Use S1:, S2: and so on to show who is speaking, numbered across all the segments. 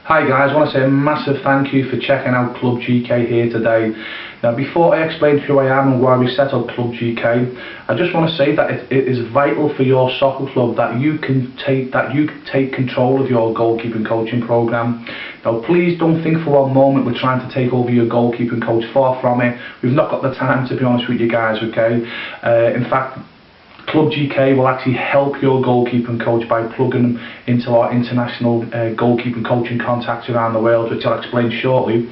S1: Hi guys, I want to say a massive thank you for checking out Club GK here today. Now before I explain who I am and why we set up Club GK, I just want to say that it is vital for your soccer club that you take control of your goalkeeping coaching program. Now please don't think for one moment we're trying to take over your goalkeeping coach, far from it. We've not got the time, to be honest with you guys, okay? In fact, Club GK will actually help your goalkeeping coach by plugging them into our international goalkeeping coaching contacts around the world, which I'll explain shortly.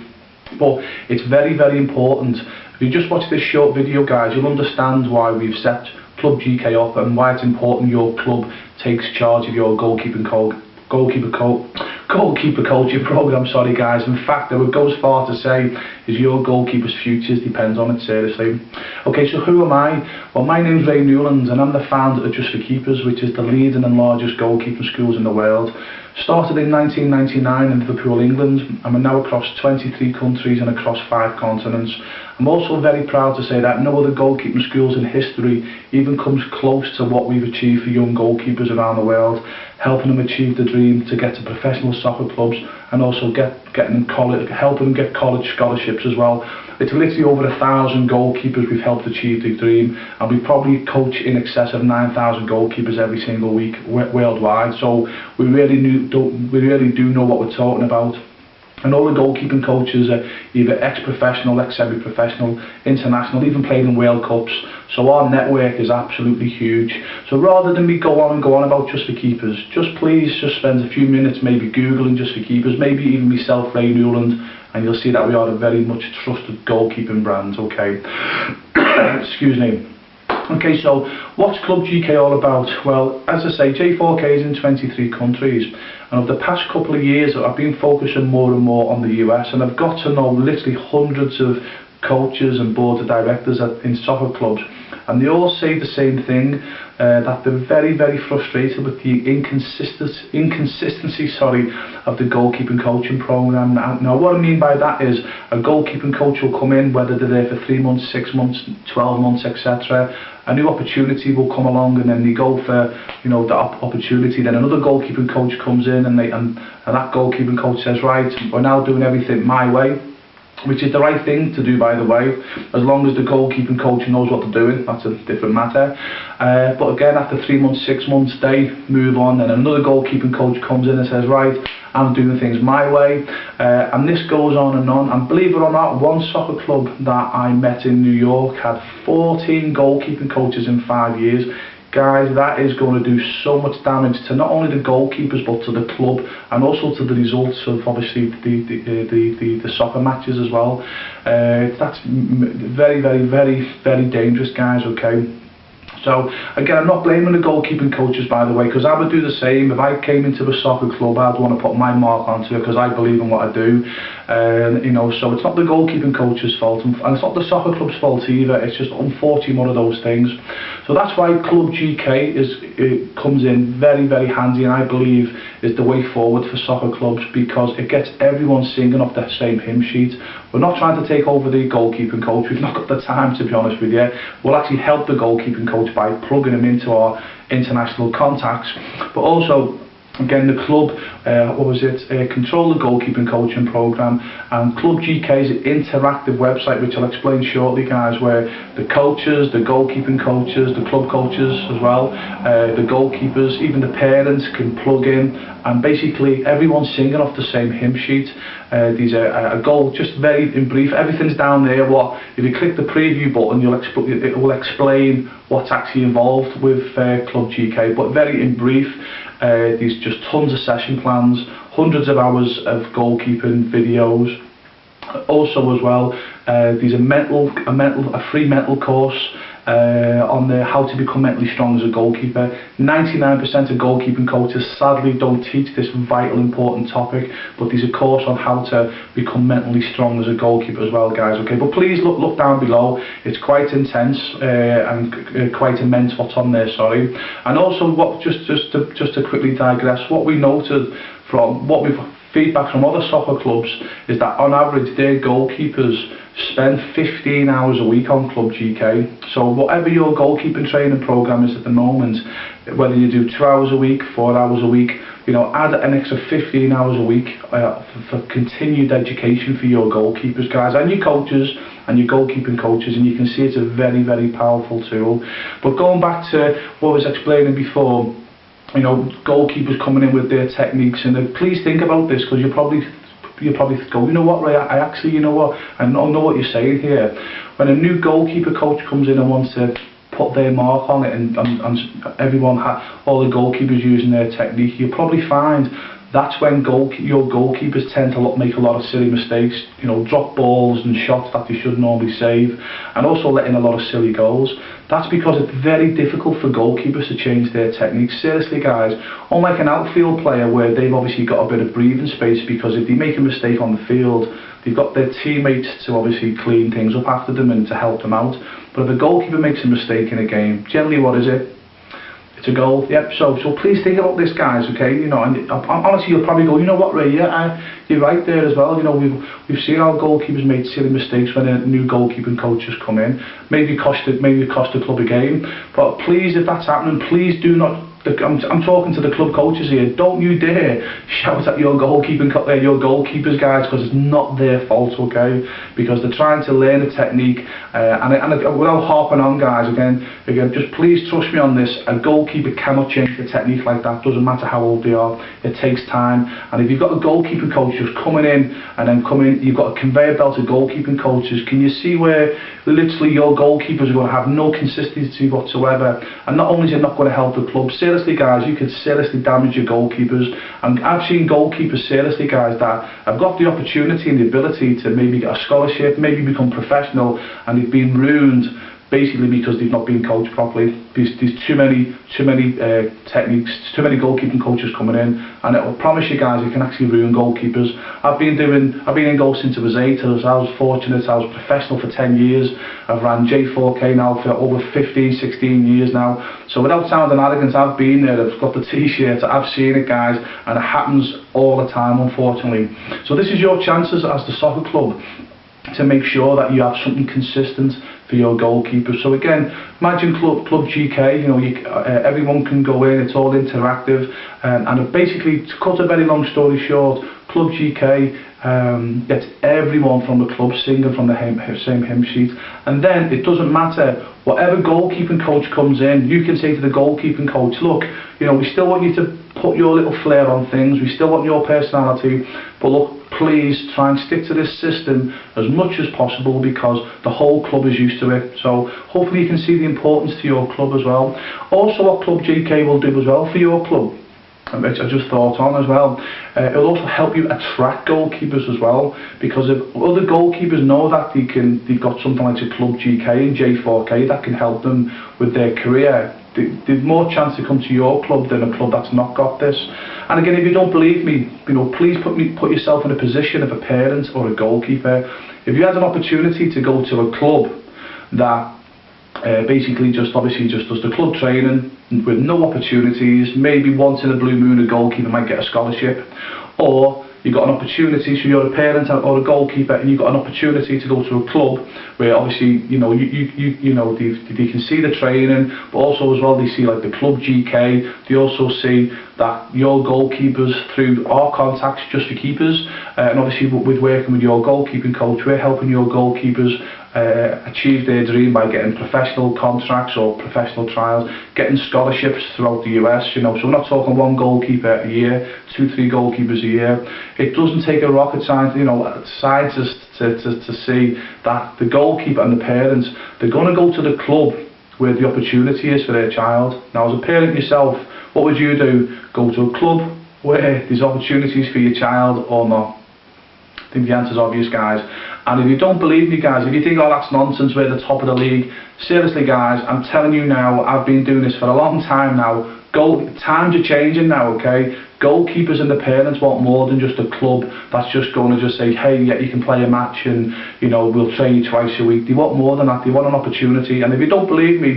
S1: But it's very, very important. If you just watch this short video, guys, you'll understand why we've set Club GK up and why it's important your club takes charge of your goalkeeper coaching program. Sorry guys, in fact I would go as far to say is your goalkeeper's futures depends on it, seriously. Okay, so who am I? Well, my name's Ray Newland and I'm the founder of Just for Keepers, which is the leading and largest goalkeeping schools in the world. Started in 1999 in Liverpool, England, and we're now across 23 countries and across 5 continents. I'm also very proud to say that no other goalkeeping schools in history even comes close to what we've achieved for young goalkeepers around the world, helping them achieve the dream to get to professional soccer clubs and also helping them get college scholarships as well. It's literally over 1,000 goalkeepers we've helped achieve the dream, and we probably coach in excess of 9,000 goalkeepers every single week worldwide. So we really do know what we're talking about. And all the goalkeeping coaches are either ex-professional, ex-semi-professional, international, even played in World Cups. So our network is absolutely huge. So rather than me go on about Just for Keepers, please spend a few minutes maybe Googling Just for Keepers, maybe even myself, Ray Newland, and you'll see that we are a very much trusted goalkeeping brand, okay? Excuse me. Okay, so what's Club GK all about? Well, as I say, J4K is in 23 countries, and over the past couple of years I've been focusing more and more on the US, and I've got to know literally hundreds of coaches and boards of directors in soccer clubs, and they all say the same thing, that they're very, very frustrated with the inconsistency of the goalkeeping coaching program. Now what I mean by that is a goalkeeping coach will come in, whether they're there for 3 months, 6 months, 12 months, etc. A new opportunity will come along, and then they go for, you know, the opportunity. Then another goalkeeping coach comes in, and that goalkeeping coach says, right, we're now doing everything my way, which is the right thing to do, by the way, as long as the goalkeeping coach knows what they're doing. That's a different matter. But again, after 3 months, 6 months, they move on, and another goalkeeping coach comes in and says, right, I'm doing things my way, and this goes on and on. And believe it or not, one soccer club that I met in New York had 14 goalkeeping coaches in 5 years. Guys, that is going to do so much damage to not only the goalkeepers but to the club, and also to the results of obviously the soccer matches as well. That's very, very, very, very dangerous, guys, okay? So again, I'm not blaming the goalkeeping coaches, by the way, because I would do the same. If I came into a soccer club, I'd want to put my mark onto it because I believe in what I do. You know, so it's not the goalkeeping coach's fault, and it's not the soccer club's fault either. It's just unfortunately one of those things. So that's why Club GK comes in very, very handy, and I believe is the way forward for soccer clubs, because it gets everyone singing off the same hymn sheet. We're not trying to take over the goalkeeping coach. We've not got the time, to be honest with you. We'll actually help the goalkeeping coach by plugging him into our international contacts, but also, again, the club, control the goalkeeping coaching program, and Club GK's interactive website, which I'll explain shortly, guys, where the coaches, the goalkeeping coaches, the club coaches as well, the goalkeepers, even the parents can plug in, and basically everyone's singing off the same hymn sheet. These are a goal, just very in brief, everything's down there. If you click the preview button, it will explain what's actually involved with Club GK, but very in brief. These just tons of session plans, hundreds of hours of goalkeeping videos. Also as well, there's a free mental course on how to become mentally strong as a goalkeeper. 99% of goalkeeping coaches sadly don't teach this vital important topic, but there's a course on how to become mentally strong as a goalkeeper as well, guys, okay? But please look down below. It's quite intense and quite immense what's on there, sorry. And also, just to quickly digress, what we noted from feedback from other soccer clubs is that on average their goalkeepers spend 15 hours a week on Club GK. So whatever your goalkeeping training program is at the moment, whether you do 2 hours a week, 4 hours a week, you know, add an extra 15 hours a week for continued education for your goalkeepers, guys, and your coaches and your goalkeeping coaches, and you can see it's a very, very powerful tool. But going back to what I was explaining before, you know, goalkeepers coming in with their techniques, and please think about this, because you probably go, you know what, Ray, I actually, you know what, I know what you're saying here. When a new goalkeeper coach comes in and wants to put their mark on it, and everyone, all the goalkeepers using their technique, you'll probably find that's when your goalkeepers tend to make a lot of silly mistakes, you know, drop balls and shots that they should normally save, and also letting a lot of silly goals. That's because it's very difficult for goalkeepers to change their techniques. Seriously, guys, unlike an outfield player where they've obviously got a bit of breathing space, because if they make a mistake on the field, they've got their teammates to obviously clean things up after them and to help them out. But if a goalkeeper makes a mistake in a game, generally what is it? It's a goal. Yep. So please think about this, guys. Okay. You know, and honestly, you'll probably go, you know what, Ray? Yeah, you're right there as well. You know, we've seen our goalkeepers make silly mistakes when a new goalkeeping coach has come in. Maybe cost the club a game. But please, if that's happening, please do not. I'm talking to the club coaches here. Don't you dare shout at your goalkeepers, guys, because it's not their fault, okay? Because they're trying to learn a technique, and without harping on, guys, again, just please trust me on this. A goalkeeper cannot change the technique like that. Doesn't matter how old they are. It takes time. And if you've got a goalkeeping coach just coming in, you've got a conveyor belt of goalkeeping coaches. Can you see where literally your goalkeepers are going to have no consistency whatsoever? And not only is it not going to help the club, seriously, guys, you could seriously damage your goalkeepers. And I've seen goalkeepers, seriously, guys, that have got the opportunity and the ability to maybe get a scholarship, maybe become professional, and they've been ruined basically because they've not been coached properly. There's too many techniques, too many goalkeeping coaches coming in, and I promise you, guys, it can actually ruin goalkeepers. I've been in goal since I was 8. I was fortunate. I was professional for 10 years. I've ran J4K now for over 15, 16 years now. So without sounding arrogant, I've been there. I've got the T-shirt. I've seen it, guys, and it happens all the time, unfortunately. So this is your chances as the soccer club to make sure that you have something consistent for your goalkeepers. So again, imagine Club GK, you know, everyone can go in, it's all interactive, and basically, to cut a very long story short, Club GK gets everyone from the club singing from the same hymn sheet, and then it doesn't matter, whatever goalkeeping coach comes in, you can say to the goalkeeping coach, look, you know, we still want you to put your little flair on things, we still want your personality, but look, please try and stick to this system as much as possible, because the whole club is used to it. So hopefully you can see the importance to your club as well. Also, what Club GK will do as well for your club, which I just thought on as well, it'll also help you attract goalkeepers as well, because if other goalkeepers know that they've got something like a Club GK and J4K that can help them with their career, they've more chance to come to your club than a club that's not got this. And again, if you don't believe me, you know, please put yourself in a position of a parent or a goalkeeper. If you had an opportunity to go to a club that basically just does the club training with no opportunities, maybe once in a blue moon a goalkeeper might get a scholarship, or you've got an opportunity, so you're a parent or a goalkeeper and you've got an opportunity to go to a club where obviously, you know, you know, they can see the training, but also as well they see like the Club GK, they also see that your goalkeepers, through our contacts just for keepers, and obviously with working with your goalkeeping coach, we're helping your goalkeepers achieve their dream by getting professional contracts or professional trials, getting scholarships throughout the US, you know, so we're not talking one goalkeeper a year, 2-3 goalkeepers a year. It doesn't take a rocket scientist, you know, scientist to see that the goalkeeper and the parents, they're going to go to the club where the opportunity is for their child. Now, as a parent yourself, what would you do? Go to a club where there's opportunities for your child or not? I think the answer's obvious, guys. And if you don't believe me, guys, if you think, oh, that's nonsense, we're the top of the league, seriously, guys, I'm telling you now, I've been doing this for a long time now. Times are changing now, okay? Goalkeepers and the parents want more than just a club that's just going to just say, hey, yeah, you can play a match and, you know, we'll train you twice a week. They want more than that. They want an opportunity. And if you don't believe me,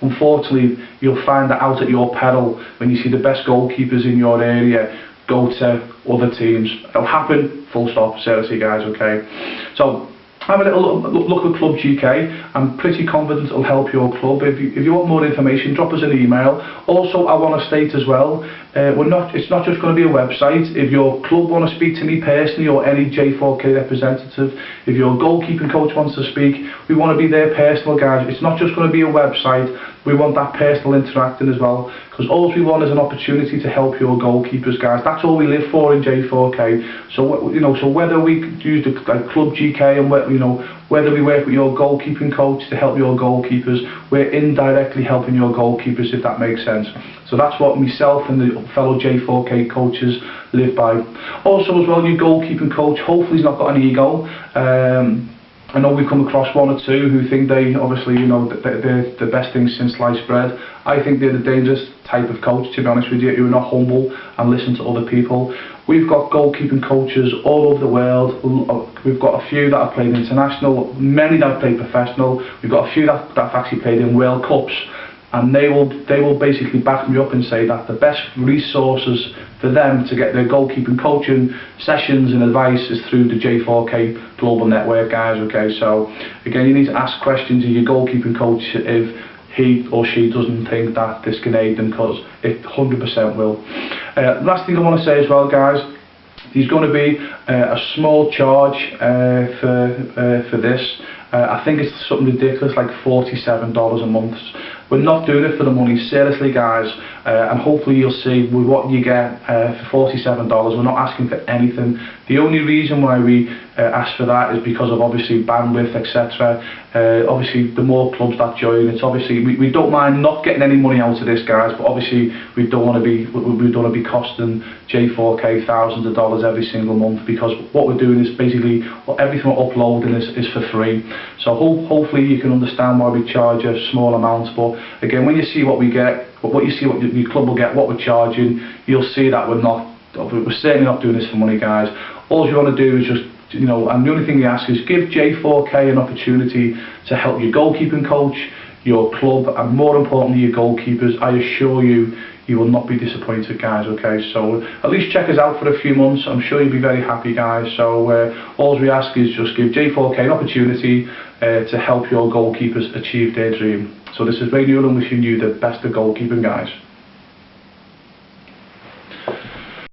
S1: unfortunately, you'll find that out at your peril when you see the best goalkeepers in your area go to other teams. It'll happen, full stop, seriously, guys, okay? So have a little look at Club GK. I'm pretty confident it'll help your club. If you want more information, drop us an email. Also, I want to state as well, it's not just going to be a website. If your club want to speak to me personally, or any J4K representative, if your goalkeeping coach wants to speak, we want to be there personal, guys. It's not just going to be a website. We want that personal interacting as well, because all we want is an opportunity to help your goalkeepers, guys. That's all we live for in J4K. So so whether we use the Club GK and whether we work with your goalkeeping coach to help your goalkeepers, we're indirectly helping your goalkeepers, if that makes sense. So that's what myself and the fellow J4K coaches live by. Also as well, your goalkeeping coach, hopefully he's not got an ego. I know we've come across one or two who think they, obviously, they're the best thing since sliced bread. I think they're the dangerous type of coach, to be honest with you, who are not humble and listen to other people. We've got goalkeeping coaches all over the world. We've got a few that have played international, many that have played professional. We've got a few that have actually played in World Cups. And they will basically back me up and say that the best resources for them to get their goalkeeping coaching sessions and advice is through the J4K Global Network, guys. Okay, so again, you need to ask questions of your goalkeeping coach if he or she doesn't think that this can aid them, because it 100% will. Last thing I want to say as well, guys, there's going to be a small charge for this. I think it's something ridiculous, like $47 a month. We're not doing it for the money, seriously, guys. And hopefully you'll see with what you get for $47. We're not asking for anything. The only reason why we ask for that is because of obviously bandwidth, etc. Obviously, the more clubs that join, it's obviously we don't mind not getting any money out of this, guys. But obviously, we don't want to be costing J4K thousands of dollars every single month, because what we're doing is basically everything we're uploading is for free. So hopefully you can understand why we charge a small amount. But again, when you see what we get, what you see what your club will get, what we're charging, you'll see that we're certainly not doing this for money, guys. All you want to do is just, and the only thing we ask is give J4K an opportunity to help your goalkeeping coach, your club, and more importantly your goalkeepers. I assure you, you will not be disappointed, guys. Okay, so at least check us out for a few months. I'm sure you'll be very happy, guys. So all we ask is just give J4K an opportunity to help your goalkeepers achieve their dream. So this is Ray Newland wishing you the best of goalkeeping, guys.